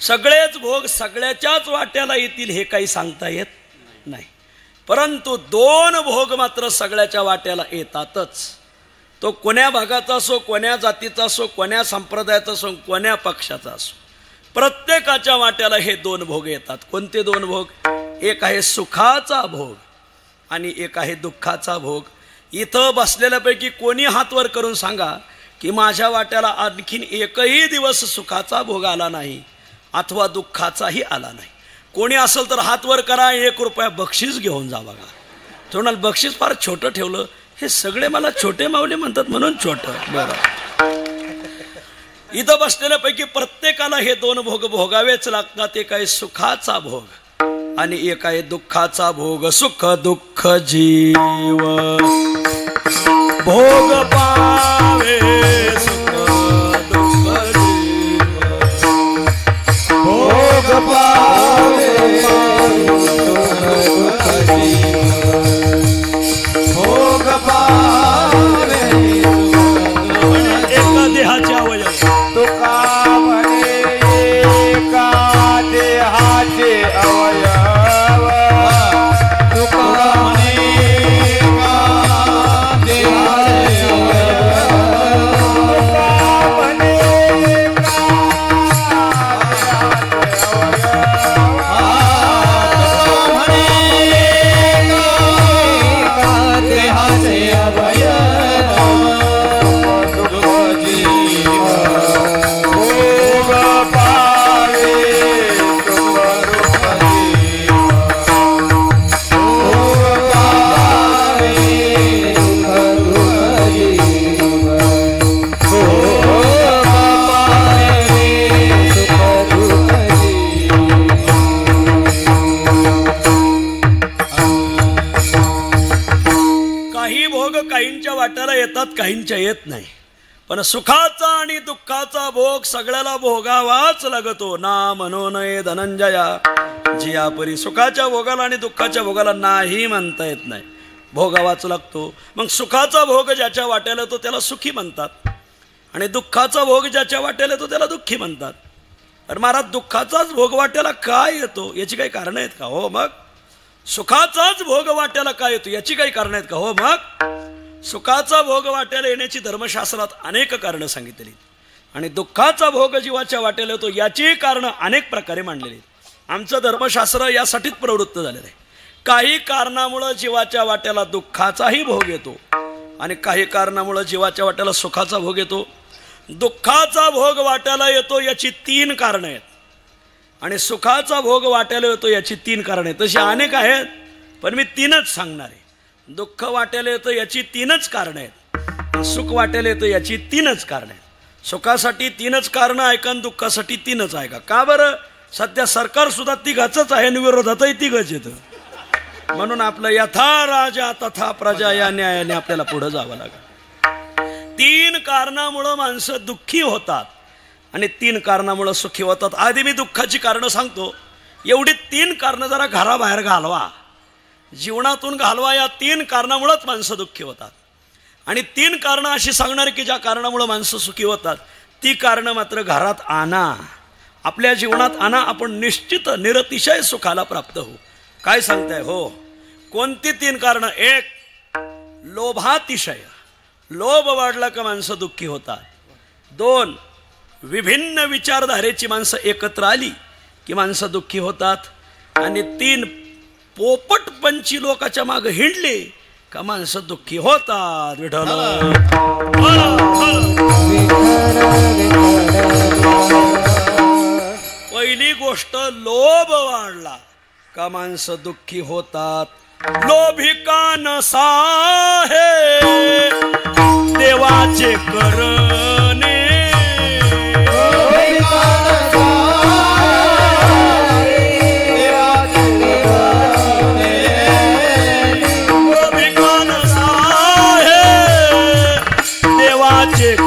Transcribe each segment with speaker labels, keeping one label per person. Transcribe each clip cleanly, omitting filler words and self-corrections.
Speaker 1: सगळेच भोग सगळ्याच्याच वाट्याला येतील हे काही सांगता येत नाही, परंतु दोन भोग मात्र सगळ्याच्या वाट्याला येतातच. तो कोण्या भागाचा असो, कोण्या जातीचा असो, कोण्या संप्रदायाचा असो, कोण्या पक्षाचा असो, प्रत्येकाच्या वाट्याला हे दोन भोग येतात. कोणते दोन भोग? एक आहे सुखाचा भोग आणि एक आहे दुःखाचा भोग. इथं बसलेल्यापैकी कोणी हात वर करून सांगा की माझ्या वाट्याला आणखीन एकही दिवस सुखाचा भोग आला नाही अथवा दुःखाचाही आला नाही. कोणी असेल तर हात वर करा, 1 रुपया बक्षीस घेऊन जा. बघा थोडं बक्षीस फार छोटं ठेवलं. हे सगळे मला छोटे माऊली म्हणतात म्हणून छोटं. बरं, इथं बसलेल्यापैकी प्रत्येकाला हे दोन भोग भोगावेच लागतात. एक आहे सुखाचा भोग आणि एक आहे दुःखाचा भोग. सुख दुःख जीव भोग पावे, सुख दुःख जीव भोग पावे, दुःख जीव भोग पावे. एका देहाचे अवयव
Speaker 2: तुका म्हणे एका देहाचे अवयव, तुका म्हणे एका देहाचे अवयव, तुका म्हणे एका देहाचे अवयव.
Speaker 1: वाट्याला येतात, काहींच्या येत नाही. पण सुखाचा आणि दुःखाचा भोग सगळ्याला भोगावाच लागतो. ना म्हणू नये धनंजया जिया परी. सुखाच्या भोगाला आणि दुःखाच्या भोगाला नाही म्हणता येत नाही, भोगावाच लागतो. मग सुखाचा भोग ज्याच्या वाट्याला येतो त्याला सुखी म्हणतात आणि दुःखाचा भोग ज्याच्या वाट्याला येतो त्याला दुःखी म्हणतात. तर महाराज दुःखाचाच भोग वाट्याला काय येतो याची काही कारण आहेत का? हो मग. सुखाचाच भोग वाट्याला काय येतो याची काही कारण आहेत का? हो मग. सुखाचा भोग वाट्याला येण्याची धर्मशास्त्रात अनेक कारणं सांगितलेली आणि दुःखाचा भोग जीवाच्या वाट्याला येतो याची कारणं अनेक प्रकारे मांडलेली. आमचं धर्मशास्त्र यासाठीच प्रवृत्त झालेलं आहे. काही कारणामुळं जीवाच्या वाट्याला दुःखाचाही भोग येतो आणि काही कारणामुळं जीवाच्या वाट्याला सुखाचा भोग येतो. दुःखाचा भोग वाट्याला येतो याची 3 कारणं आहेत आणि सुखाचा भोग वाट्याला येतो याची 3 कारणं आहेत. तशी अनेक आहेत पण मी 3च सांगणार आहे. दुःख वाट्याला येतं याची 3च कारणं आहेत, सुख वाट्याला येतं याची 3च कारणं आहेत. सुखासाठी 3च कारणं ऐका आणि दुःखासाठी 3च ऐका. का बरं? सध्या सरकार सुद्धा तिघाचंच आहे आणि विरोधातही तिघच येतं. म्हणून आपलं यथा राजा तथा प्रजा या न्यायाने आपल्याला पुढे जावं लागेल. 3 कारणामुळं माणसं दुःखी होतात आणि 3 कारणामुळं सुखी होतात. आधी मी दुःखाची कारणं सांगतो. एवढी 3 कारणं जरा घराबाहेर घालवा, जीवनातून घालवा. या 3 कारणामुळेच माणसं दुःखी होतात आणि 3 कारणं अशी सांगणार की ज्या कारणामुळे माणसं सुखी होतात ती कारणं मात्र घरात आणा, आपल्या जीवनात आणा. आपण निश्चित निरतिशय सुखाला प्राप्त होऊ. काय सांगताय? हो. कोणती 3 कारणं? 1 लोभातिशय. लोभ वाढला का माणसं दुःखी होतात. 2 विभिन्न विचारधारेची माणसं एकत्र आली की माणसं दुःखी होतात. आणि 3 पोपटपंची लोकाच्या मागे हिंडले का माणसं दुःखी होतात. विठ्ठल. पहिली गोष्ट, लोभ वाढला का माणसं दुःखी होतात. लोभी का नसा हे देवाचे करणे,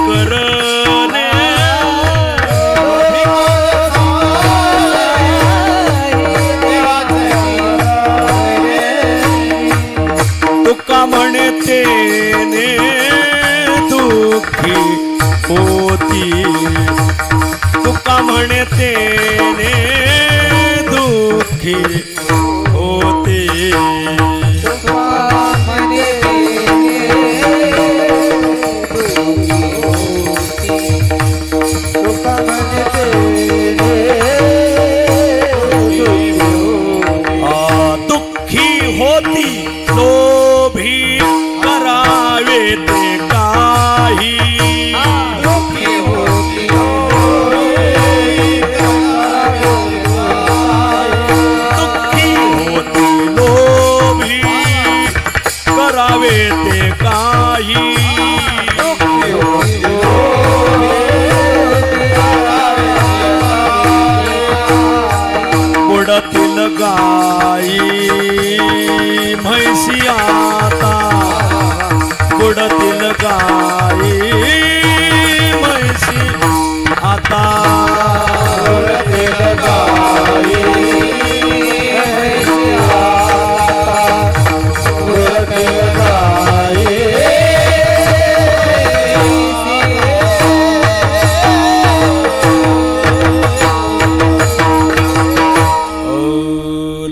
Speaker 1: करणे. तुका म्हणे तेने दुःखी हो दुःखी होते दुःखी होती लोभी करावे ते काही दुःखी होती लोभी करावे ते काही बुडतील गाई म्हैसी आता बुडतील गाई म्हैसी आता बुडतील गाई म्हैसी आता बुडतील गाई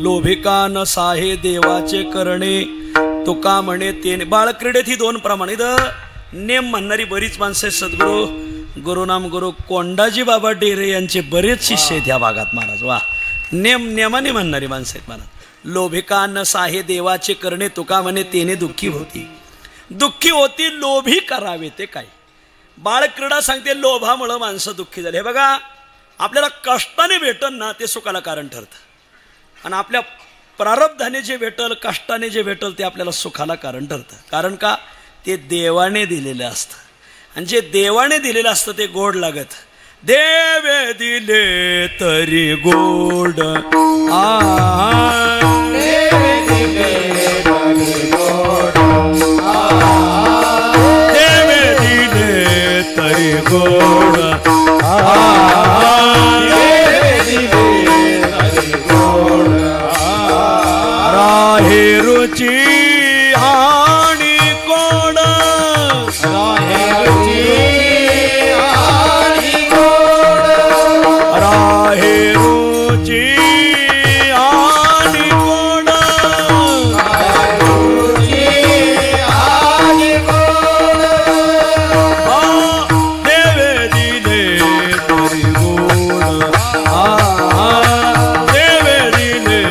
Speaker 1: लोभिका नसा हे देवाचे करणे तुका म्हणे ते बाळक्रीडेत ही दोन प्रमाणे नेम म्हणणारी बरीच माणसं आहेत. सद्गुरू गुरुनाम गुरु कोंडाजी बाबा डेरे यांचे बरेच शिष्य आहेत ह्या भागात महाराज. वा नेमाने म्हणणारी माणसं आहेत महाराज. लोभिका नसा हे देवाचे करणे तुका म्हणे तेने दुःखी होती. दुःखी होती लोभी करावे ते काय. बाळक्रीडा सांगते लोभामुळं माणसं दुःखी झाली. हे बघा आपल्याला कष्टाने भेटन ना ते सुखाला कारण ठरतं आणि आपल्या प्रारब्धाने जे भेटल कष्टाने जे भेटल ते आपल्याला सुखाला कारण ठरतं. कारण का ते देवाने दिलेलं असतं आणि जे देवाने दिलेलं असतं ते गोड लागत. देवे दिले तरी गोड देवे दिले तरी गोड देवे दिले तरी गोड देवे दिले तरी गोड राहे रुची आणि कोड राहे रुची आणि कोड राहे रुची आणि कोड रुची आणि कोड देवे दिले तरी गोड देवे दिले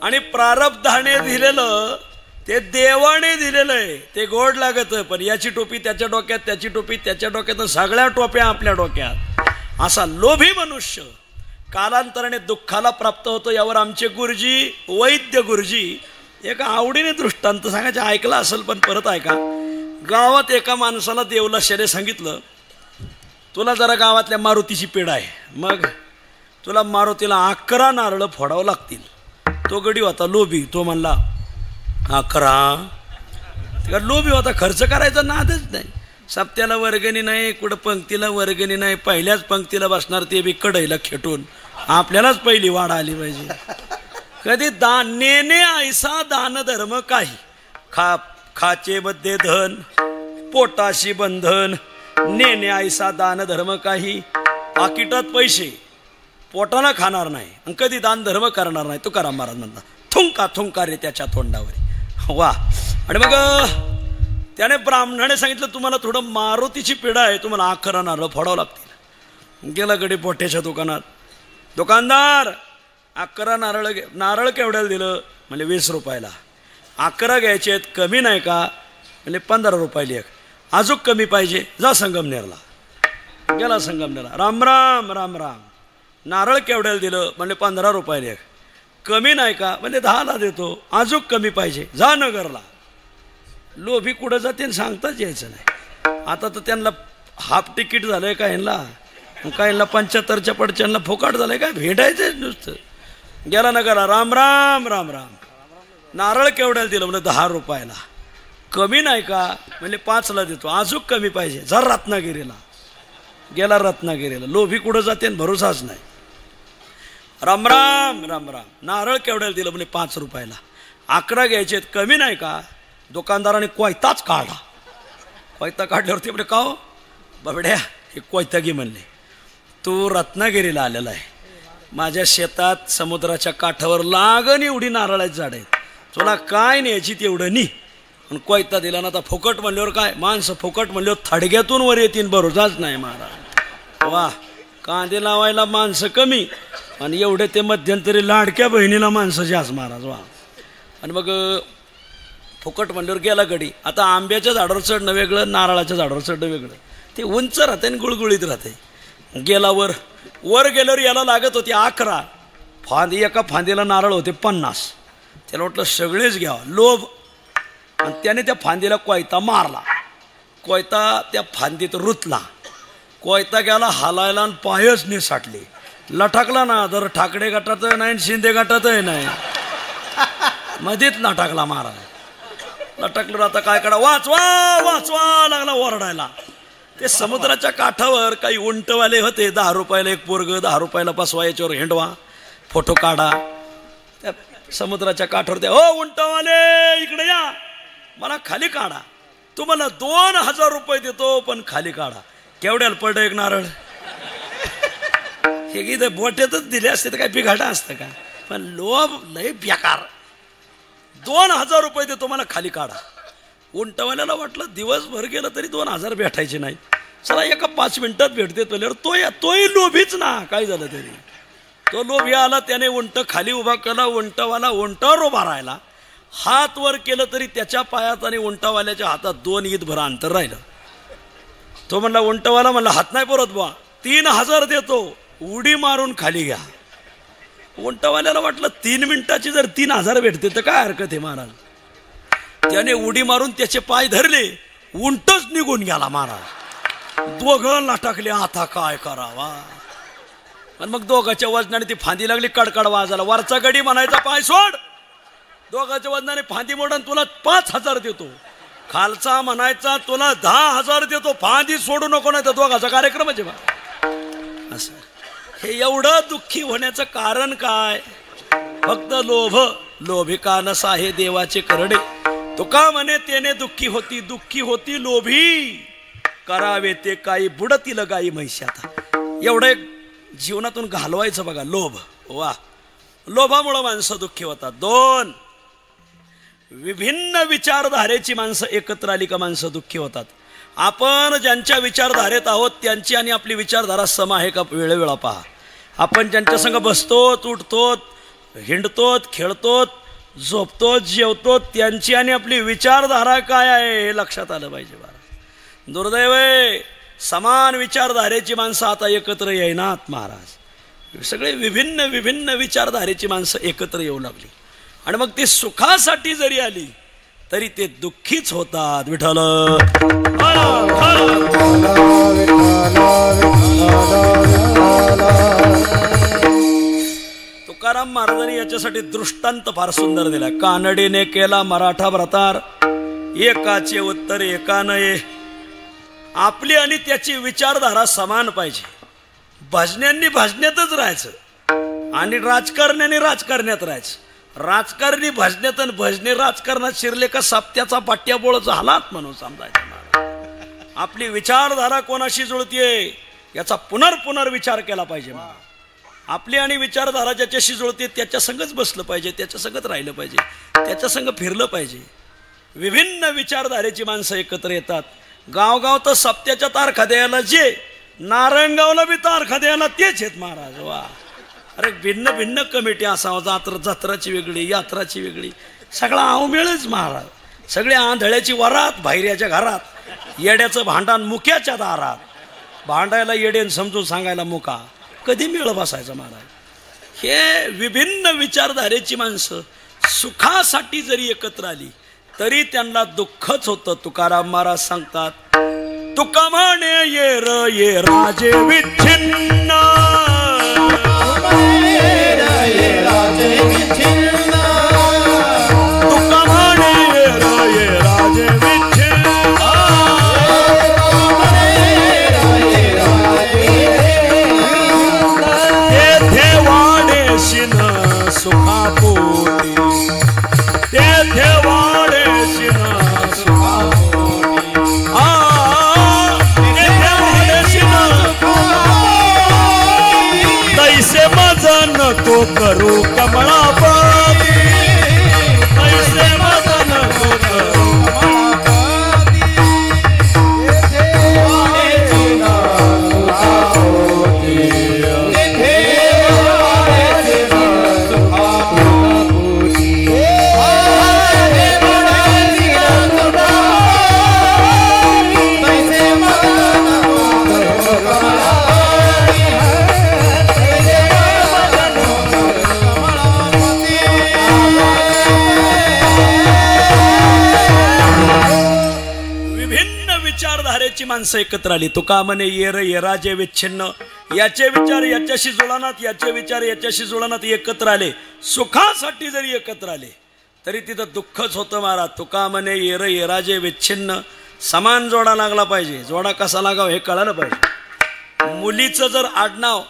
Speaker 1: आणि प्रारब्धाने दिलेलं ते देवाने दिलेलं आहे ते गोड लागत. पण याची टोपी त्याच्या डोक्यात त्याची टोपी त्याच्या डोक्यात सगळ्या टोप्या आपल्या डोक्यात असा लोभी मनुष्य कालांतराने दुःखाला प्राप्त होतो. यावर आमचे गुरुजी वैद्य गुरुजी एका आवडीने दृष्टांत सांगायचे ऐकला असेल पण परत ऐका. गावात एका माणसाला देवलाशाने सांगितलं तुला जरा गावातल्या मारुतीची पेढ आहे मग तुला मारुतीला 11 नारळ फोडावं लागतील. तो गडी होता लोभी. तो म्हणला 11 लोभी होता. खर्च करायचा नादच नाही. सप्त्याला वर्गणी नाही कुठं पंक्तीला वर्गणी नाही. पहिल्याच पंक्तीला बसणार ते बी कढईला खेटून आपल्यालाच पहिली वाढ आली पाहिजे. कधी दान नेने ऐसा दान धर्म काही खाचे मध्ये धन पोटाशी बंधन नेने ऐसा दान धर्म काही. पाकिटात पैसे पोटाला खाणार नाही आणि कधी दान धर्म करणार नाही. तुकाराम महाराज म्हणतात थुंका थुंका रे त्याच्या तोंडावर. वा. आणि मग त्याने ब्राह्मणाने सांगितलं तुम्हाला थोडं मारुतीची पेढा आहे तुम्हाला 11 नारळ फोडावं लागतील. गेला गडी पोट्याच्या दुकानात. दुकानदार 11 नारळ केवढ्याला दिलं म्हणजे 20 रुपयाला. 11 घ्यायचे आहेत कमी नाही का म्हणजे 15 रुपयाला एक. अजून कमी पाहिजे जा संगमनेरला. गेला संगमनेरला. राम राम राम राम. नारळ केवढ्याला दिलं म्हणजे 15 रुपयाला एक. कमी नाही का म्हणजे 10ला देतो. अजून कमी पाहिजे जा नगरला. लोभी कुठं जाते सांगताच यायचं नाही. आता तर त्यांना हाफ तिकीट झालंय का ह्यांना काय ह्यांना 75च्या पडच्यांना फुकाट झालंय काय भेटायचं नुसतं. गेला नगरला. राम राम राम राम. नारळ केवढ्याला दिलं म्हणजे 10 रुपयाला. कमी नाही का म्हणजे 5ला देतो. अजून कमी पाहिजे जा रत्नागिरीला. गेला रत्नागिरीला. लोभी कुठं जाते आणि भरोसाच नाही. राम राम राम राम. नारळ केवढ्याला दिलं म्हणे 5 रुपयाला. 11 घ्यायचे कमी नाही का. दुकानदाराने कोयताच काढला. कोयता काढल्यावरती म्हणजे का हो बाबड्या हे कोयता घे म्हणले. तू रत्नागिरीला आलेला आहे, माझ्या शेतात समुद्राच्या काठावर लागण एवढी नारळाची झाड आहेत, तुला काय न्यायची तेवढं नी. आणि कोयता दिला ना आता फुकट म्हणल्यावर काय माणसं फुकट म्हणल्यावर थडग्यातून वर येतील भरोसाच नाही महाराज. वा कांदे लावायला माणसं कमी आणि एवढे ते मध्यंतरी लाडक्या बहिणीला माणसं जास्त महाराज. वा आणि मग फुकट म्हणल्यावर गेला गडी. आता आंब्याच्या झाडावर चढणं वेगळं, नारळाच्या झाडावर चढणं वेगळं. ते उंच राहते आणि गुळगुळीत राहते. गेला वर गेल्यावर याला लागत होती 11 फांदी. एका फांदीला नारळ होते 50. त्याला वाटलं सगळेच घ्यावं, लोभ. आणि त्याने त्या फांदीला कोयता मारला. कोयता त्या फांदीत रुतला. कोयता गेला हालायला आणि पायच निसाटले. लटकला ना तर ठाकरे गटात नाही शिंदे गटातही नाही, मध्येच लटकला महाराज. लटकलं आता काय करा, वाचवा वाचवा लागला ओरडायला. ते समुद्राच्या काठावर काही उंटवाले होते. 10 रुपयाला एक पोरग, 10 रुपयाला बसवा, याच्यावर हिंडवा, फोटो काढा. त्या समुद्राच्या काठावर त्या, हो उंटवाले इकडे या, मला खाली काढा, तुम्हाला 2000 रुपये देतो पण खाली काढा. केवढ्याला पडलं एक नारळ. हे इथं बोट्यातच दिले असते तर काय बिघाडा असतं का. पण लोभ लय बेकार. 2000 रुपये देतो मला खाली काढा. उंटवाल्याला वाटलं दिवसभर गेलं तरी 2000 भेटायचे नाही, चला एका 5 मिनिटात भेटते. तोही लोभीच ना. काय झालं तरी तो लोभी आला. त्याने उंट खाली उभा केला. उंटवाला उंटावर उभा राहिला. हात वर केलं तरी त्याच्या पायात आणि उंटावाल्याच्या हातात 2 ईदभर अंतर राहिलं. तो म्हणला उंटवाला म्हणला हात नाही परत बुवा, 3000 देतो, उडी मारून खाली घ्या. उंटवाल्याला वाटलं 3 मिनिटाची जर 3000 भेटते तर काय हरकत आहे महाराज. त्याने उडी मारून त्याचे पाय धरले, उंटच निघून गेला महाराज. दोघं लटकले. आता काय करावा. पण मग दोघांच्या वजनाने ती फांदी लागली, कडकड वाजायला. वरचा गडी म्हणायचा पाय सोड, दोघांच्या वजनाने फांदी मोडून तुला 5000 देतो. खालचा म्हणायचा तुला 10000 देतो, फांदी सोडू नको नाही तर दोघांचा कार्यक्रम आहे बा. असं हे एवढं दुःखी होण्याचं कारण काय. फक्त लोभ. लोभिका नसा हे देवाचे करडे. तुका म्हणे त्याने दुःखी होती लोभी. करावे ते काही बुडतील गाई म्हैशात. एवढं एक जीवनातून घालवायचं बघा लोभ. वा लोभामुळं माणसं दुःखी होतात. 2 विभिन्न विचारधारेची माणसं एकत्र आली का माणसं दुःखी होतात. आपण ज्यांच्या विचारधारेत आहोत त्यांची आणि आपली विचारधारा सम आहे का वेळोवेळा पहा. आपण ज्यांच्या संग बसतो, उठतो, हिंडतो, खेळतो, झोपतो, जेवतो, त्यांची आणि आपली विचारधारा काय आहे हे लक्षात आलं पाहिजे. महाराज दुर्दैव आहे, समान विचारधारेची माणसं आता एकत्र येईनात महाराज. सगळे विभिन्न विचारधारेची माणसं एकत्र येऊ लागली आणि मग ती सुखासाठी जरी आली तरी ते दुःखीच होतात. विठ्ठल तुकाराम महाराजांनी याच्यासाठी दृष्टांत फार सुंदर दिला. कानडीने केला मराठा व्रतार, एकाचे उत्तर एका नये. आपली आणि त्याची विचारधारा समान पाहिजे. भजन्यांनी भजण्यातच राहायचं आणि राजकारण्याने राजकारण्यात राहायचं. राजकारणी भजण्यात आणि भजने राजकारणात शिरले का साप्त्याचा पाट्याबोळ झालात म्हणून समजायचं. आपली विचारधारा कोणाशी जुळतीये याचा पुनर्विचार केला पाहिजे. आपली आणि विचारधारा ज्याच्याशी जुळते त्याच्या संगच बसलं पाहिजे, त्याच्या संगत राहिलं पाहिजे, त्याच्या संग फिरलं पाहिजे. विभिन्न विचारधारेची माणसं एकत्र येतात. गावगाव तर सप्त्याच्या तारखा द्यायला जे, नारायणगावला बी तारखा द्यायला तेच आहेत महाराज. वा अरे भिन्न कमिटी असावं. जत्राची वेगळी, यात्राची वेगळी, सगळा अवमेळच महाराज. सगळे आंधळ्याची वरात भाईऱ्याच्या घरात, येड्याचं भांडण मुक्याच्या दारात. भांडायला येडेन समजून सांगायला मुका. कधी मेळ बसायचं महाराज. हे विभिन्न विचारधारेची माणसं सुखासाठी जरी एकत्र आली तरी त्यांना दुःखच होतं. तुकाराम महाराज सांगतात, तुका म्हणे ये राजे विच्छिन्न, तुका म्हणे ये राजे विच्छिन्न, करू कमळापती ऐसे मदन नको करू माणसं एकत्र आली. तुका म्हणे येर येराजे विच्छिन्न, याचे विचार याच्याशी जुळणात, याचे विचार याच्याशी जुळणात, एकत्र आले. सुखासाठी जरी एकत्र आले तरी तिथं दुःखच होतं महाराज. तुका म्हणे येर येराजे विच्छिन्न, समान जोडा लागला पाहिजे. जोडा कसा लागाव हे कळालं पाहिजे. मुलीचं जर आडनाव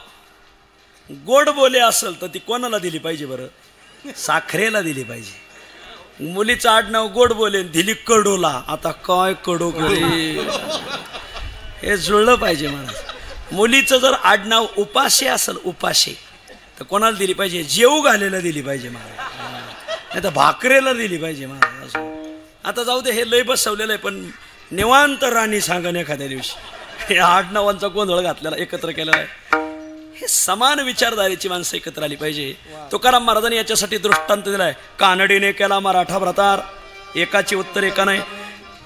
Speaker 1: गोड बोले असेल तर ती कोणाला दिली पाहिजे बरं? साखरेला दिली पाहिजे. मुलीचं आडनाव गोड बोले दिली कडोला. आता काय कडो हे जुळलं पाहिजे महाराज. मुलीचं जर आडनाव उपाशे असेल, उपाशे, तर कोणाला दिली पाहिजे? जेऊ घालेला दिली पाहिजे महाराज, नाही तर भाकरेला दिली पाहिजे महाराज. असं आता जाऊ दे, हे लय बसवलेलं आहे. पण निवांत राणी सांगन एखाद्या दिवशी हे आडनावांचा गोंधळ घातलेला एकत्र केलेला आहे. हे समान विचारधारेची माणसं एकत्र आली पाहिजे. तुकाराम महाराजांनी याच्यासाठी दृष्टांत दिलाय. कानडीने केला मराठा भ्रतार, एकाची उत्तर एका नाही.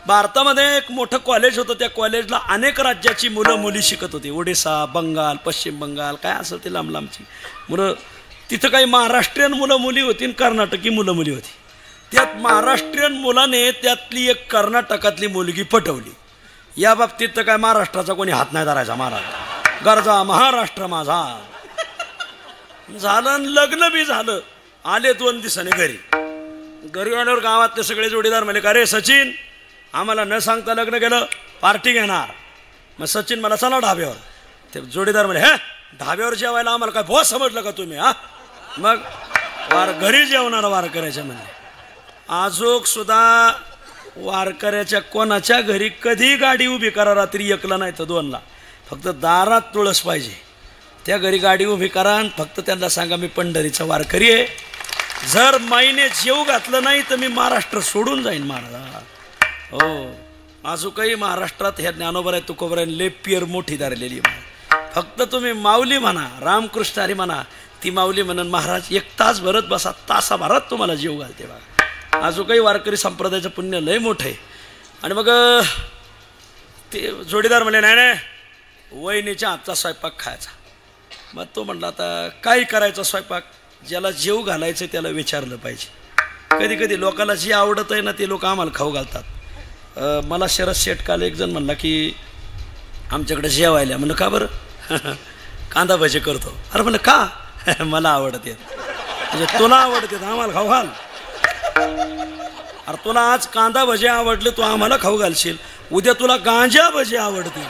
Speaker 1: भारतामध्ये एक मोठं कॉलेज होतं. त्या कॉलेजला अनेक राज्याची मुलं मुली शिकत होती. ओडिसा, बंगाल, पश्चिम बंगाल, काय असेल ते लांब लांबची मुलं. तिथं काही महाराष्ट्रीयन मुलं मुली होती आणि कर्नाटकी मुलं मुली होती. त्यात महाराष्ट्रीयन मुलाने त्यातली एक कर्नाटकातली मुलगी पटवली. या बाबतीत तर काय महाराष्ट्राचा कोणी हात नाही धरायचा. महाराज गरजा महाराष्ट्र माझा झालं. लग्न बी झालं. आले 2 दिवसाने घरी आल्यावर गावातले सगळे जोडीदार म्हणले, का रे सचिन, आम्हाला न सांगता लग्न केलं, पार्टी घेणार. मग सचिन मला चला ढाब्यावर. ते जोडीदार म्हणे, हे ढाब्यावर जेवायला आम्हाला काय भो समजलं का तुम्ही? हा मग घरी जेवणार वारकऱ्याच्या म्हणजे. आजोग सुद्धा वारकऱ्याच्या कोणाच्या घरी कधी गाडी उभी करा, रात्री 1ला नाही तर 2ला, फक्त दारात तुळस पाहिजे. त्या घरी गाडी उभी करा आणि फक्त त्यांना सांगा, मी पंढरीचा वारकरी आहे. जर माईने जेव घातलं नाही तर मी महाराष्ट्र सोडून जाईन महाराज. हो, अजूनही महाराष्ट्रात ह्या ज्ञानोबराय तुकोबराय लय पियर मोठी धरलेली. फक्त तुम्ही माऊली म्हणा, रामकृष्ण हरी म्हणा, ती माऊली म्हणून महाराज 1 तास भरत बसा, तासाभरात तुम्हाला जेव घालते बघा. अजूनही वारकरी संप्रदायाचं पुण्य लय मोठं आहे. आणि मग ते जोडीदार म्हणले, नाही नाही, वहिनीच्या हातचा स्वयंपाक खायचा. मग तो म्हणला, आता काय करायचा स्वयंपाक? ज्याला जेव घालायचं त्याला विचारलं पाहिजे. कधी कधी लोकांना जे आवडत आहे ना ते लोक आम्हाला खाऊ घालतात. मला शरद शेठ काल एक जण म्हणला की आमच्याकडे जेवायला. म्हणलं का बरं? कांदा भजे करतो. अरे म्हणलं का? मला आवडते. म्हणजे तुला आवडते आम्हाला खाऊ घाल. अरे तुला आज कांदा भजे आवडले, तू आम्हाला खाऊ घालशील. उद्या तुला गांजा भजे आवडते,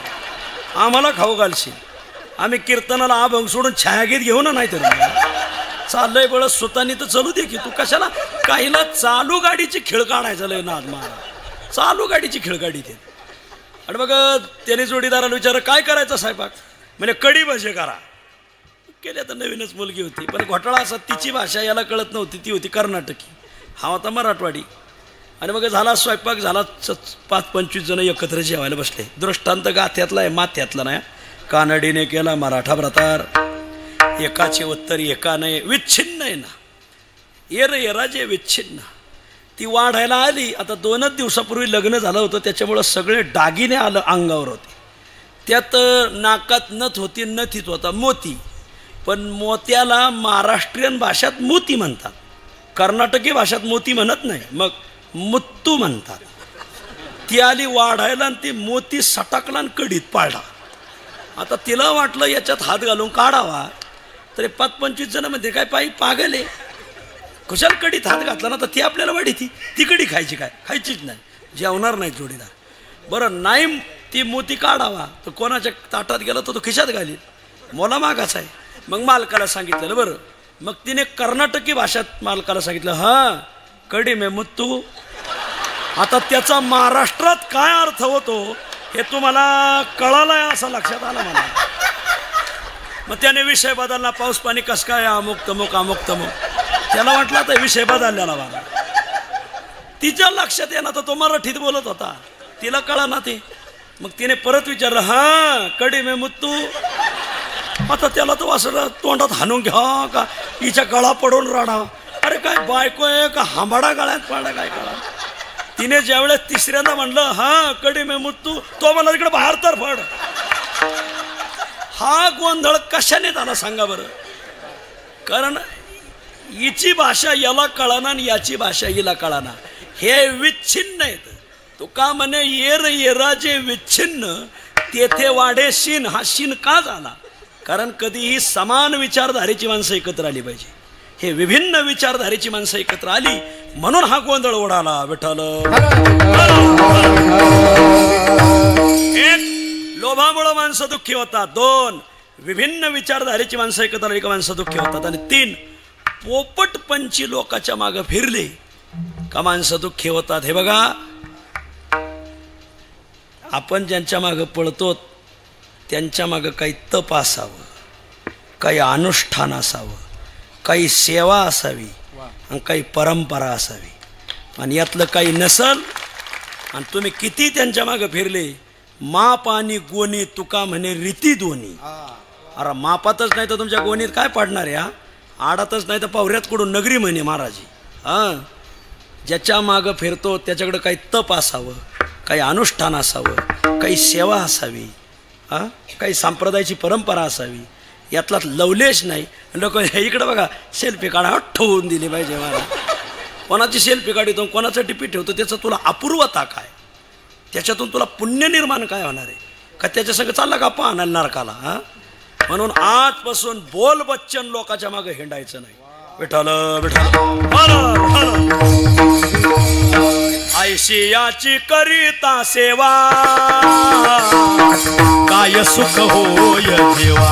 Speaker 1: आम्हाला खाऊ घालशील. आम्ही कीर्तनाला अभंग सोडून छायागीत घेऊ ना. नाही तर चाललंय बळ स्वतःनी तर चालू दे की. तू कशाला काहीला चालू गाडीची खिळ काढायचं लय नाद मारा. चालू गाडीची खिळ काढी ते. आणि मग त्याने जोडीदाराला विचारलं, काय करायचं स्वयंपाक? म्हणजे कढी भजे करा. केल्या तर नवीनच मुलगी होती, पण घोटाळा असा, तिची भाषा याला कळत नव्हती. ती होती कर्नाटकी, हा होता मराठवाडी. आणि मग झाला स्वयंपाक झाला. 5-25 जण एकत्र जेवायला बसले. दृष्टांत गाथ्यातला आहे, माथ्यातला नाही. कानडीने केला मराठा भ्रतार, एकाचे उत्तर एका नाही. विच्छिन्न आहे ना, येर येराजे विच्छिन्न. ती वाढायला आली. आता 2च दिवसापूर्वी लग्न झालं होतं, त्याच्यामुळं सगळे दागिने आलं अंगावर होते. त्यात नाकात नथ होती, नथीत होता मोती. पण मोत्याला महाराष्ट्रीयन भाषेत मोती म्हणतात, कर्नाटकी भाषेत मोती म्हणत नाही, मग मुत्तू म्हणतात. ती आली वाढायला आणि ती मोती सटाकला आणि कडीत पाळला. आता तिला वाटलं याच्यात हात घालून काढावा, तरी 5-25 जण म्हणते काय पायी पागल आहे, कुशाल कडीत हात घातला ना तर ती आपल्याला वाढी. ती कडी खायची काय? खायचीच नाही, जेवणार नाही जोडीदार. बरं नाही ती मोती काढावा तर कोणाच्या ताटात गेला तर तो खिशात घालील, मोला मागाचा आहे. मग मालकाला सांगितलं. बरं मग तिने कर्नाटकी भाषेत मालकाला सांगितलं, हां कडी मे मुत्तू. आता त्याचा महाराष्ट्रात काय अर्थ होतो हे तुम्हाला कळालाय असं लक्षात आलं मला. मग त्याने विषय बदलला, पाऊस पाणी कस काय, अमुक तमुक अमुक तमुक. त्याला वाटलं तर विषय बदललेला मला. तिच्या लक्षात येणार तर तो मराठीत बोलत होता, तिला कळा ना ते. मग तिने परत विचारलं, हा कडी मे मुत्तू. आता त्याला तो असं तोंडात हाणून घ्या का हिच्या गळा पडून राडा. अरे काय बायको आहे का हांबाडा गळ्यात पाडा, काय कळा. तिने ज्यावेळेस तिसऱ्यांदा म्हणलं हा कडी मे मुत्तू, तो मला तिकडे बाहेर तर फड. हा गोंधळ कशाने झाला सांगा बरं. कारण हिची भाषा याला कळाना आणि याची भाषा हिला कळाना, हे विच्छिन्न आहेत. तो का म्हणे येर येराचे विच्छिन्न तेथे वाढे शीन. हा शीन का झाला, कारण कधीही समान विचारधारेची माणसं एकत्र आली पाहिजे. हे विभिन्न विचारधारेची माणसं एकत्र आली म्हणून हा गोंधळ उडाला. विठ्ठल. एक, लोभामुळे माणसं दुःखी होतात. दोन, विभिन्न विचारधारेची माणसं एकत्र आली का माणसं दुःखी होतात. आणि तीन, पोपटपंची लोकाच्या मागे फिरले का माणसं दुःखी होतात. हे बघा, आपण ज्यांच्या मागे पळतो त्यांच्या मागे काही तप असावं, काही अनुष्ठान असावं, काही सेवा असावी आणि काही परंपरा असावी. आणि यातलं काही नसल आणि तुम्ही किती त्यांच्या मागे फिरले, माप आणि गोणी तुका म्हणे रीती दोन्ही. अरे मापातच नाही तर तुमच्या गोणीत काय पडणार आहे. आडातच नाही तर पावऱ्यात कडून नगरी म्हणे महाराजी. ज्याच्या मागं फिरतो त्याच्याकडे काही तप असावं, काही अनुष्ठान असावं, काही सेवा असावी, काही संप्रदायाची परंपरा असावी. यातला लवलेश नाही. लोक इकडं बघा सेल्फी काढा ठेवून दिली पाहिजे. मला कोणाची सेल्फी काढतो, कोणाचं टिपी ठेवतो, त्याचं तुला अपूर्वता काय, त्याच्यातून तुला पुण्य निर्माण काय होणार आहे का, त्याच्या संग चालला का पाहणार नरकाला. म्हणून आजपासून बोल बच्चन लोकांच्या मागे हिंडायचं नाही. विठ्ठल विठ्ठल. ऐशी याची करिता सेवा, काय सुख होय जीवा,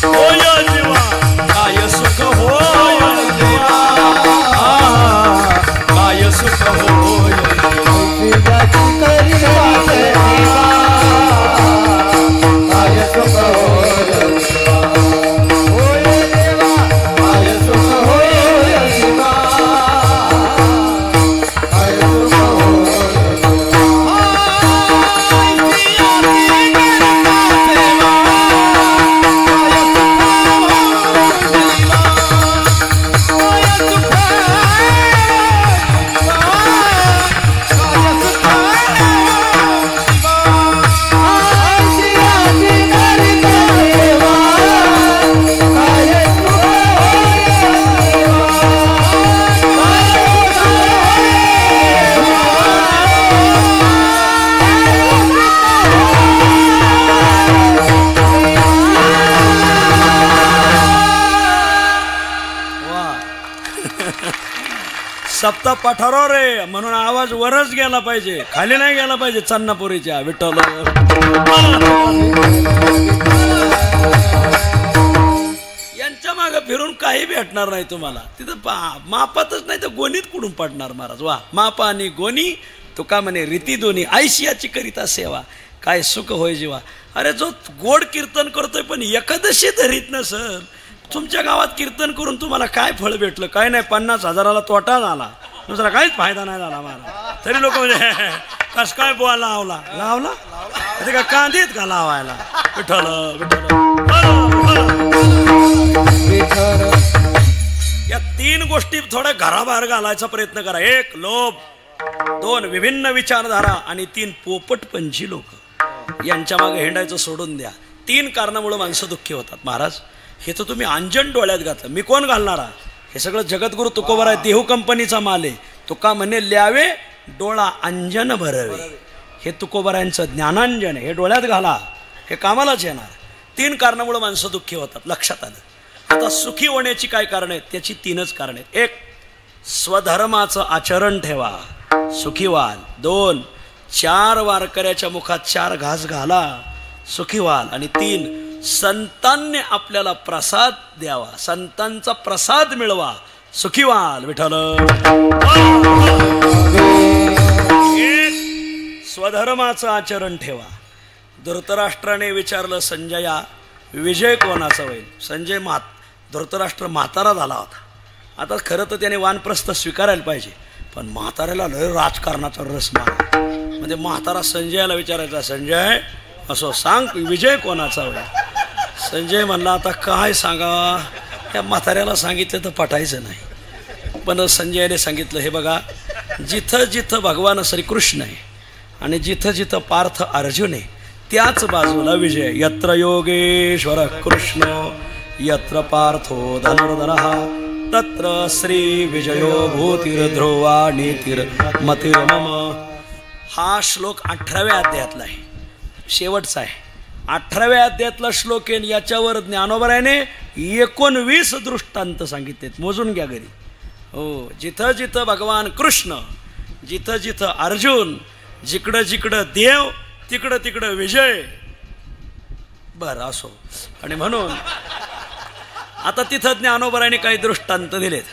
Speaker 1: होय जीवा, काय सुख होय जीवा, काय सुख होय जीवा, करिता सेवा, काय सुख होय जीवा, होय जीवा, काय सुख होय जीवा, काय सुख सप्ताह पठारो रे म्हणून आवाज वरच गेला पाहिजे, खाली नाही गेला पाहिजे. चन्नापुरीच्या विठ्ठल. यांच्या मागे फिरून काही भेटणार नाही तुम्हाला. तिथं मापातच नाही तर गोणीत कुठून पडणार महाराज. वा, मापा आणि गोणी तुका म्हणे रीती दोन्ही, ऐशियाची करिता सेवा, काय सुख होय जीवा. अरे जो गोड कीर्तन करतोय पण एकादशी धरीत नसल, तुमच्या गावात कीर्तन करून तुम्हाला काय फळ भेटलं? काय नाही, 50,000ला तोटा झाला, दुसरा काहीच फायदा नाही झाला महाराज. तरी लोक म्हणजे कस काय बोला लावला लावला ते का कांदीत का लावायला. विठ्ठल विठ्ठल. या तीन गोष्टी थोड्या घराबाहेर घालायचा प्रयत्न करा. एक, लोभ. दोन, विभिन्न विचारधारा. आणि तीन, पोपटपंची लोक. यांच्या मागे हिंडायचं सोडून द्या. तीन कारणामुळे माणसं दुःखी होतात महाराज. हे तर तुम्ही अंजन डोळ्यात घातलं. मी कोण घालणारा? हे सगळं जगद्गुरु तुकोबर आहे, देहू कंपनीचा माल आहे. तुका म्हणे ल्यावे डोळा अंजन भरवे. हे तुकोबरायांचं ज्ञानांजन हे डोळ्यात घाला, हे कामालाच येणार. तीन कारणामुळे माणसं दुःखी होतात. लक्षात आलं. आता सुखी होण्याची काय कारण आहेत? त्याची तीनच कारण आहेत. एक, स्वधर्माचं आचरण ठेवा, सुखी व्हाल. दोन, 4 वारकऱ्याच्या मुखात 4 घास घाला, सुखी व्हाल. आणि तीन, संतांनी आपल्याला प्रसाद द्यावा, संतांचा प्रसाद मिळवा, सुखी व्हाल. विठ्ठल. एक, स्वधर्माचं आचरण ठेवा. धृतराष्ट्राने विचारलं संजया, विजय कोणाचा होईल. संजय धृतराष्ट्र म्हातारा झाला होता. आता खरं तर त्याने वानप्रस्थ स्वीकारायला पाहिजे, पण म्हाताऱ्याला लय राजकारणाचा रस मारा. म्हणजे म्हातारा संजयाला विचारायचा, संजय असं सांग विजय कोणाचा होईल. संजय म्हणला आता काय सांगा, त्या म्हाताऱ्याला सांगितलं तर पटायचं नाही. पण संजयाने सांगितलं, हे बघा, जिथं जिथं भगवान श्रीकृष्ण आहे आणि जिथं जिथं पार्थ अर्जुन आहे त्याच बाजूला विजय. यत्र योगेश्वर कृष्ण यत्र पार्थो धनुर्धरः तत्र श्री विजयो भूतिर्ध्रुवा नीतिर्मतिर्मम. हा श्लोक 18व्या अध्यायातला आहे, शेवटचा आहे. 18व्या अध्यायातला श्लोक आहे. याच्यावर ज्ञानोबरायाने 19 दृष्टांत सांगितलेत. मोजून घ्या घरी. हो, जिथं जिथं भगवान कृष्ण, जिथं जिथं अर्जुन, जिकडं जिकडं देव तिकडं तिकडं विजय. बरं असो. आणि म्हणून आता तिथं ज्ञानोबरायाने काही दृष्टांत दिलेत.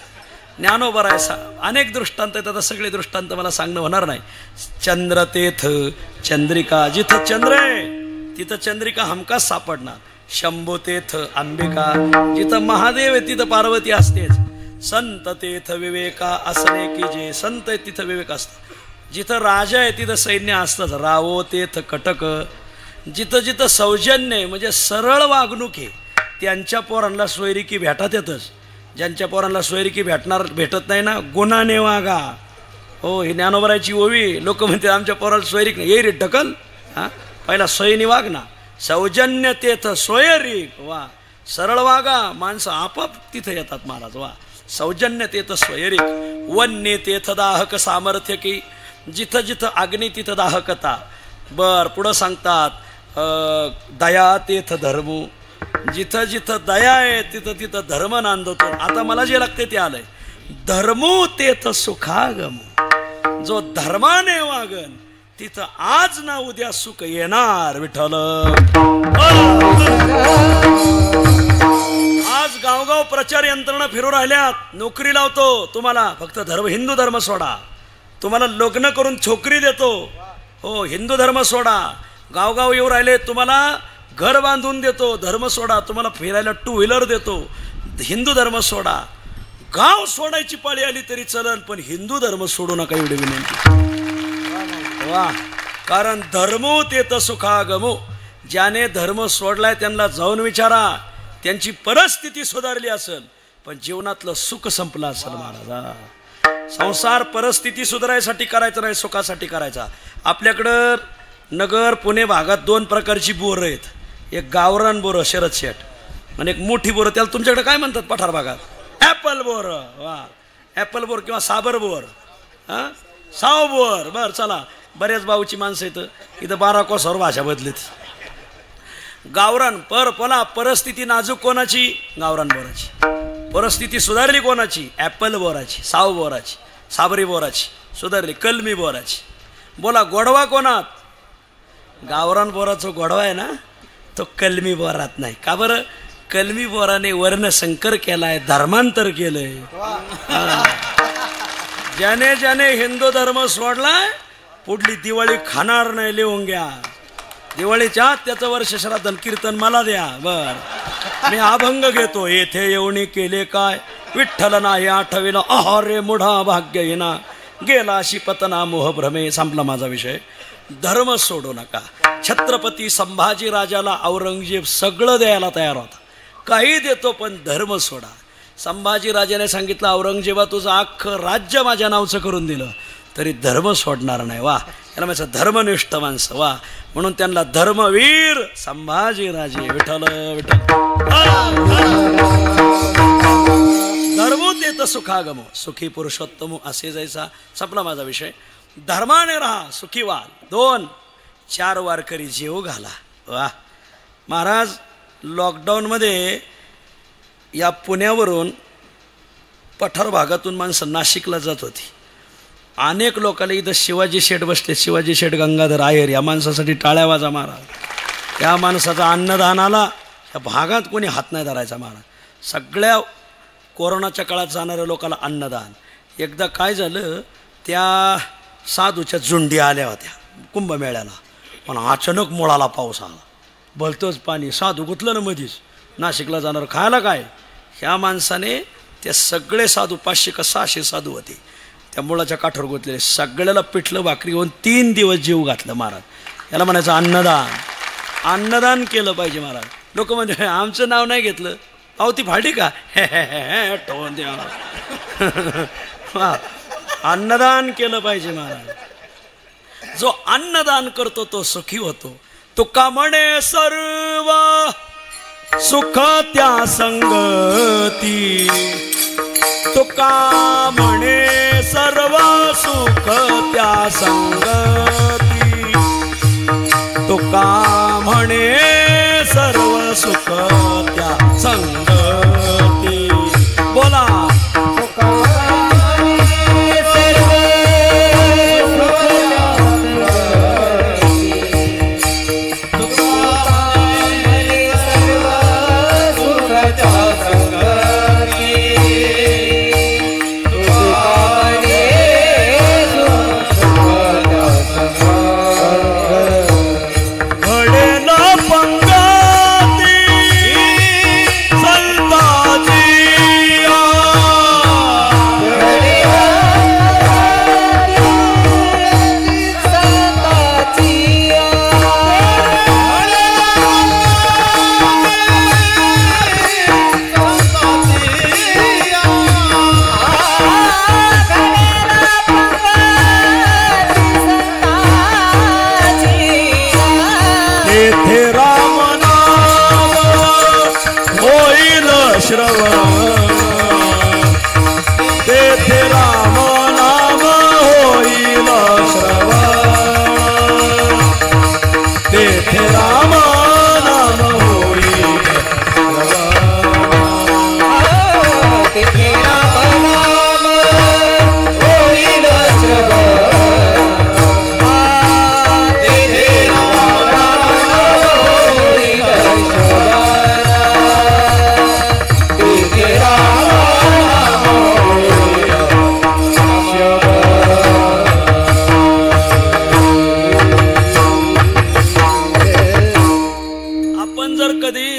Speaker 1: ज्ञानोबराय अनेक दृष्टांत आहेत. आता सगळे दृष्टांत मला सांगणं होणार नाही. चंद्रतेथ चंद्रिका, जिथं चंद्र आहे तिथं चंद्रिका हमखास सापडणार. शंभूतेथ अंबिका, जिथं महादेव आहे तिथं पार्वती असतेच. संत तेथ विवेका असणे की जे संत आहे तिथं विवेक असतं. जिथं राजा आहे तिथं सैन्य असतंच. रावो तेथ कटक, जिथं जिथं सौजन्य आहे म्हणजे सरळ वागणूक आहे त्यांच्या पोरांना सोयरिकी भेटत येतच. ज्यांच्या पोरांना सोयरिकी भेटत नाही ना, गुन्हाने वागा. हो, ही ज्ञानोबरायची ओवी. लोक म्हणते आमच्या पोराला सोयरीक नाही. ये रे ढकल, हां पहिला सोयीनी वाग ना. सौजन्य तेथ सोयरीक, वा सरळ वागा, माणसं आपाप तिथं येतात महाराज. वा सौजन्य तेथ सोयरीक. वन्य तेथ दाहक सामर्थ्य की, जिथं जिथं अग्नी तिथं दाहकता. बर पुढं सांगतात दया तेथ धर्म, जिथं जिथं दया आहे तिथं तिथं धर्म नांदतो. आता मला जे लागते ते आलंय, धर्मो तेथ सुखागम. जो धर्माने वागन तिथं आज ना उद्या सुख येणार. विठ्ठल आज गावगाव प्रचार यंत्रणा फिरू राहिल्यात. नोकरी लावतो तुम्हाला, फक्त हिंदू धर्म सोडा. तुम्हाला लग्न करून छोकरी देतो, हो हिंदू धर्म सोडा. गावगाव येऊ राहिले, तुम्हाला घर बांधून देतो, धर्म सोडा. तुम्हाला फिरायला 2 व्हीलर देतो, हिंदू धर्म सोडा. गाव सोडायची पाळी आली तरी चलन, पण हिंदू धर्म सोडू नका एवढी विनंती. वा, कारण धर्मो तेथ सुखागमो. ज्याने धर्म सोडलाय त्यांना जाऊन विचारा, त्यांची परिस्थिती सुधारली असेल पण जीवनातलं सुख संपलं असेल महाराजा. संसार परिस्थिती सुधारायसाठी करायचा नाही, सुखासाठी करायचा. आपल्याकडं नगर पुणे भागात 2 प्रकारची बोरं आहेत. एक गावरान बोरं शरद शेठ आणि एक मोठी बोरं, त्याला तुमच्याकडे काय म्हणतात पठार भागात? Apple bore. वा, ॲपल बोर किंवा साबर बोर, हां साव बोर. बरं चला, बऱ्याच भाऊची माणसं येतं इथं 12 कोसावर भाषा बदलीत. गावरान पोला परिस्थिती नाजूक कोणाची? गावरान बोराची. परिस्थिती सुधारली कोणाची? ॲपल बोराची, साव बोराची, साबरी बोराची सुधारली, कलमी बोराची. बोला गोडवा कोणात? गावरान बोराचा गोडवा आहे ना तो कलमी बोरात नाही. का बरं? कलमी बोराने वर्ण संकर केलाय, धर्मांतर केलंय. ज्याने ज्याने हिंदू धर्म सोडलाय पुढली दिवाळी खाणार नाही, लिहून घ्या. दिवाळीच्या आत त्याचं वर्ष श्राद्ध कीर्तन मला द्या. बर मी अभंग घेतो. येथे येऊनी केले काय विठ्ठल नाही आठविला, अहारे मुढा भाग्यहीना गेला अशी पतना मोह भ्रमे. संपला माझा विषय. धर्म सोडू नका. छत्रपती संभाजी राजाला औरंगजेब सगळं द्यायला तयार होता, काही देतो, पण धर्म सोडा. संभाजी राजाने सांगितलं, औरंगजेबा तुझं अख्खं राज्य माझ्या नावचं करून दिलं तरी धर्म सोडणार नाही. वा, त्याला माझं धर्मनिष्ठ माणसं. वा, म्हणून त्यांना धर्मवीर संभाजी राजे. विठ्ठल विठ्ठल. धर्मो तेथ सुखागमो, सुखी पुरुषोत्तमो असे जायचा. संपला माझा विषय. धर्माने राहा, सुखी व्हाल. 2-4 वारकरी जेव घाला. वा महाराज, लॉकडाऊनमध्ये या पुण्यावरून पठार भागातून माणसं नाशिकला जात होती. अनेक लोकांना इथं शिवाजी शेठ बसले, शिवाजी शेठ गंगाधर आयर. या माणसासाठी टाळ्या वाजा महाराज. या माणसाचा अन्नदान आला, या भागात कोणी हात नाही धरायचा महाराज. सगळ्या कोरोनाच्या काळात जाणाऱ्या लोकांना अन्नदान. एकदा काय झालं, त्या साधूच्या झुंडी आल्या होत्या कुंभमेळ्याला, पण अचानक मुळाला पाऊस आला. भलतंच पाणी. साधू गुतलं ना मधीच, नाशिकला जाणार खायला काय. ह्या माणसाने ते सगळे साधू 500 का 600 साधू होते त्या मुळाच्या काठावर गुतलेले, सगळ्याला पिठलं भाकरी होऊन 3 दिवस जीव घातलं महाराज. याला म्हणायचं अन्नदान. अन्नदान केलं पाहिजे महाराज. लोक म्हणजे आमचं नाव नाही घेतलं, अहो ती फाटी का टोन द्या. अन्नदान केलं पाहिजे महाराज. जो अन्नदान करतो तो सुखी होतो. तुका म्हणे सर्व सुख त्या संगती, तुका म्हणे सर्व सुख त्या संगती, तुका म्हणे सर्व सुख त्या संगती. बोला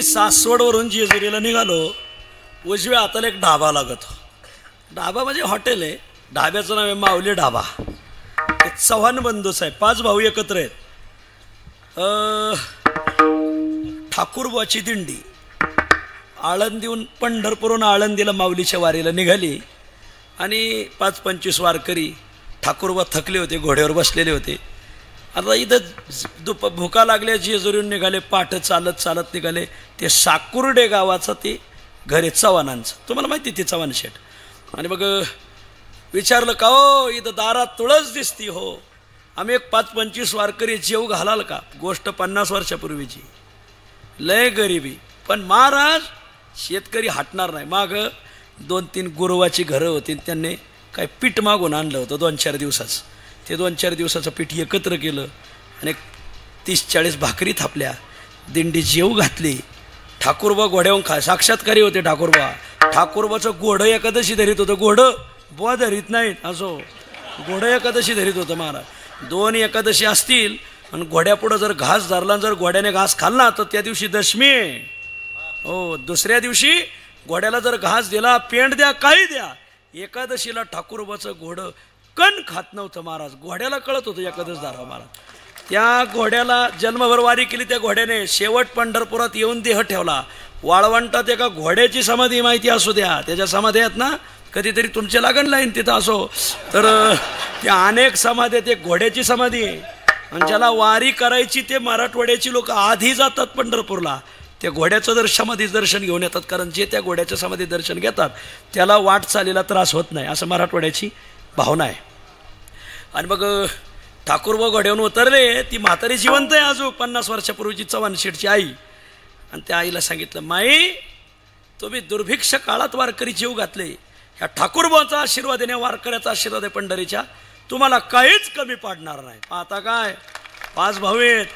Speaker 1: सासवडवरून जेजुरीला निघालो, उजव्या हाताला एक ढाबा लागतो. ढाबा म्हणजे हॉटेल आहे. ढाब्याचं नाव आहे माऊली ढाबा. चव्हाण बंधूच आहे, 5 भाऊ एकत्र आहेत. ठाकूरबाची दिंडी आळंदीहून पंढरपूरहून आळंदीला माऊलीच्या वारीला निघाली आणि 5-25 वारकरी. ठाकूरबा थकले होते, घोड्यावर बसलेले होते. आता इथं भुका लागल्या, जेजुरीहून निघाले, पाठ चालत चालत निघाले. ते साकुर्डे गावाचं ते घर आहे चव्हाणांचं, तुम्हाला माहिती ते चव्हाण शेठ. आणि मग विचारलं का हो इथं दारात तुळस दिसती हो, आम्ही एक 5-25 वारकरी जेव घालाल का. गोष्ट 50 वर्षापूर्वीची, लय गरिबी. पण महाराज शेतकरी हटणार नाही. मागं 2-3 गुरुवाची घरं होती, त्यांनी काय पीठ मागून आणलं होतं 2-4 दिवसाचं. ते 2-4 दिवसाचं पीठ एकत्र केलं आणि 30-40 भाकरी थापल्या, दिंडी जेव घातली. ठाकूरबा घोड्यावर साक्षात्कारी होते. ठाकूरबाचं घोडं एकादशी धरीत होतं. घोडं बुवा धरीत नाहीत, असो घोडं एकादशी धरीत होतं महाराज. 2 एकादशी असतील आणि घोड्यापुढं जर घास धरला, जर घोड्याने घास खाल्ला तर त्या दिवशी दशमी आहे हो. दुसऱ्या दिवशी घोड्याला जर घास दिला, पेंड द्या काही द्या, एकादशीला ठाकूरबाचं घोडं कण खात नव्हतं महाराज. घोड्याला कळत होतं एकादश धारा महाराज. त्या घोड्याला जन्मभर वारी केली. त्या घोड्याने शेवट पंढरपुरात येऊन देह ठेवला. वाळवंटात एका घोड्याची समाधी माहिती असू द्या, त्याच्या समाधी आहेत ना, कधीतरी तुमच्या लागण लाईन तिथं असो तर त्या अनेक समाधीत एक घोड्याची समाधी आहे. आणि ज्याला वारी करायची ते मराठवाड्याची लोक आधी जातात पंढरपूरला, त्या घोड्याचं जर समाधी दर्शन घेऊन येतात. कारण जे त्या घोड्याचं समाधी दर्शन घेतात त्याला वाटचालीला त्रास होत नाही, असं मराठवाड्याची भावना आहे. आणि मग ठाकूरबा घोड्यावरून उतरले. ती म्हातारी जिवंत आहे अजून, 50 वर्षापूर्वीची चव्हाण शेठची आई. आणि त्या आईला सांगितलं, माई तुम्ही दुर्भिक्ष काळात वारकरी जीव घातले, ह्या ठाकूरबाचा आशीर्वाद आहे, वारकऱ्याचा आशीर्वाद आहे पंढरीच्या, तुम्हाला काहीच कमी पाडणार नाही. आता काय 5 भाऊ आहेत,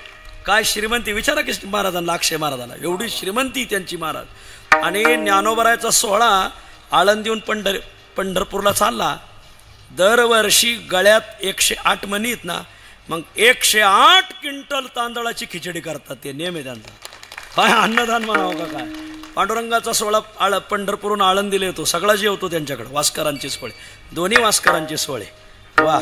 Speaker 1: काय श्रीमंती विचारा की महाराजांना, अक्षय महाराजांना एवढी श्रीमंती त्यांची महाराज. आणि ज्ञानोबरायचा सोहळा आळंदीहून पंढरपूरला चालला. दरवर्षी गळ्यात 108 मणी आहेत ना, मग 108 क्विंटल तांदळाची खिचडी करतात, ते नेम आहे त्यांचा. काय अन्नदान म्हणावं का काय. पांडुरंगाचा सोहळा पंढरपूरून आळंदीला येतो, सगळा जेवतो त्यांच्याकडे. वास्करांचे सोहळे, दोन्ही वास्करांचे सोहळे. वा.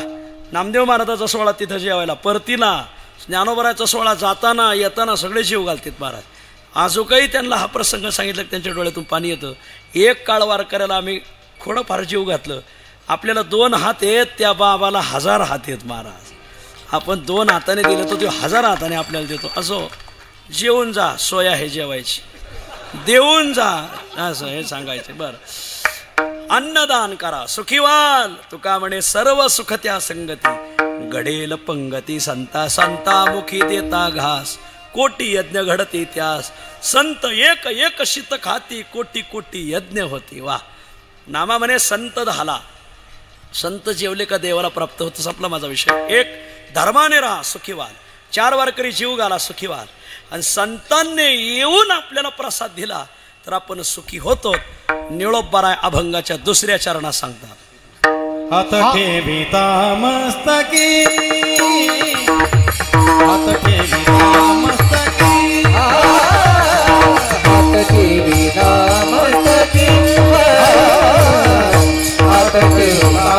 Speaker 1: नामदेव महाराजाचा सोहळा तिथं जेवायला, परतीला ज्ञानोबराचा सोहळा, जाताना येताना सगळे जेव घालतात महाराज. आजोकाही त्यांना हा प्रसंग सांगितलं की त्यांच्या डोळ्यातून पाणी येतं. एक काळ वारकऱ्याला आम्ही थोडंफार जीव घातलं. आपल्याला 2 हात आहेत, त्या बाबाला 1000 हात आहेत महाराज. आपण 2 हाताने दिलं तर तो 1000 हाताने आपल्याला देतो. असो, जेवून जा, सोया हे जेवायची, देऊन जा असं हे सांगायचं. बरं. अन्नदान करा सुखी व्हाल. तुका म्हणे सर्व सुख त्या संगती, घडेल पंगती संता. संता मुखी देता घास, कोटी यज्ञ घडते त्यास. संत एक एक शीत खाती, कोटी कोटी यज्ञ होती. वा. नामा म्हणे संत झाला, संत जेवले का देवाला प्राप्त होतं. संपला माझा विषय. एक, धर्माने राहा सुखी व्हाल. 4 वारकरी जीव घाला सुखी व्हाल. आणि संतांनी येऊन आपल्याला प्रसाद दिला तर आपण सुखी होतो. निळोबाराय अभंगाच्या 2ऱ्या चरणात सांगतात.
Speaker 2: हात ठेविता मस्तकी, हात ठेविता मस्तकी, हात ठेविता मस्तकी, हात ठेविता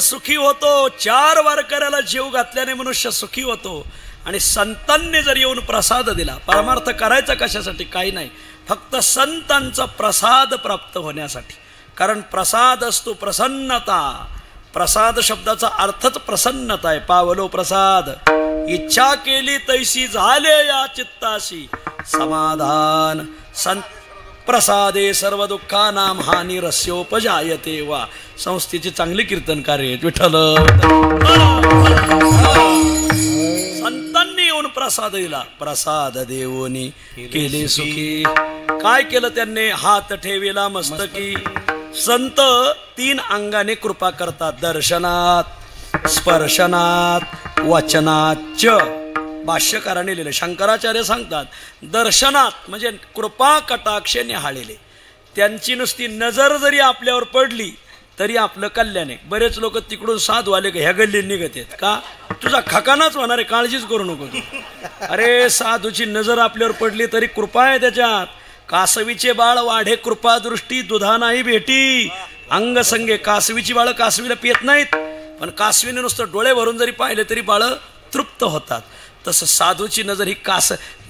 Speaker 1: सुखी होतो. 4 वारकऱ्याला जीव घातल्याने मनुष्य सुखी होतो. आणि संतांनी जर येऊन प्रसाद दिला, परमार्थ करायचा कशासाठी? काही नाही, फक्त संतांचा प्रसाद प्राप्त होण्यासाठी. कारण प्रसाद असतो प्रसन्नता. प्रसाद शब्दाचा अर्थच प्रसन्नता आहे. पावलो प्रसाद, इच्छा केली तैसी झाले या चित्ताशी समाधान. प्रसादे सर्व दुःखानां हानी रस्योपजायते. वा. संस्थेचे चांगले कीर्तनकार आहेत. विठ्ठल. संतांनी येऊन प्रसाद दिला, प्रसाद देवोनी केले सुखी. काय केलं त्यांनी? हात ठेविला मस्तकी. संत 3 अंगाने कृपा करतात. दर्शनात, स्पर्शनात, वचनाच. भाष्यकाराने लिहिले. शंकराचार्य सांगतात दर्शनात म्हणजे कृपा कटाक्षे निहाळले. त्यांची नुसती नजर जरी आपल्यावर पडली तरी आपलं कल्याण आहे. बरेच लोक तिकडून साधू आले का ह्या गल्लीत निघत आहेत का, तुझा खकानाच होणार आहे, काळजीच करू नको तू. अरे साधूची नजर आपल्यावर पडली तरी कृपा आहे त्याच्यात. कासवीचे बाळ वाढे कृपा दृष्टी, दुधा नाही भेटी अंग संगे. कासवीची बाळ कासवीला पियत नाहीत, पण कासवीने नुसतं डोळे भरून जरी पाहिले तरी बाळ तृप्त होतात. तसं साधूची नजर ही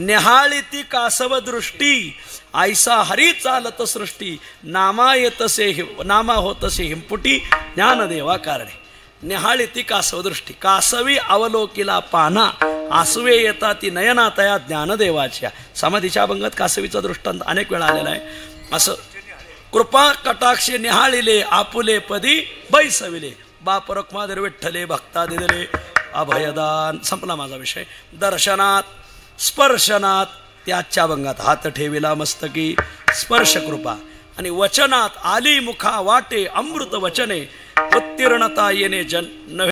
Speaker 1: नेहाळी ती कासव दृष्टी. ऐसा हरी चालत सृष्टी, नामा येतसे नामा होतसे हिंपुटी, ज्ञानदेवा कारणे. नेहाळी ती कासव दृष्टी. कासवी अवलोकिला पाना, आसवे येता ती नयनातया ज्ञानदेवाच्या. समाधीच्या अभंगात कासवीचा दृष्टांत अनेक वेळा आलेला आहे. असं कृपा कटाक्षे निहाळिले, आपुले पदी बैसविले. बाप रखमाधर विठ्ठले भक्ता दिले अभयदान. संपला माझा विषय. दर्शनात, स्पर्शनात, त्याच्या अभंगात हात ठेविला मस्तकी, स्पर्श कृपा. वचनात आली मुखा वाटे अमृत वचने उत्तीर्णता येणे जन नव्हे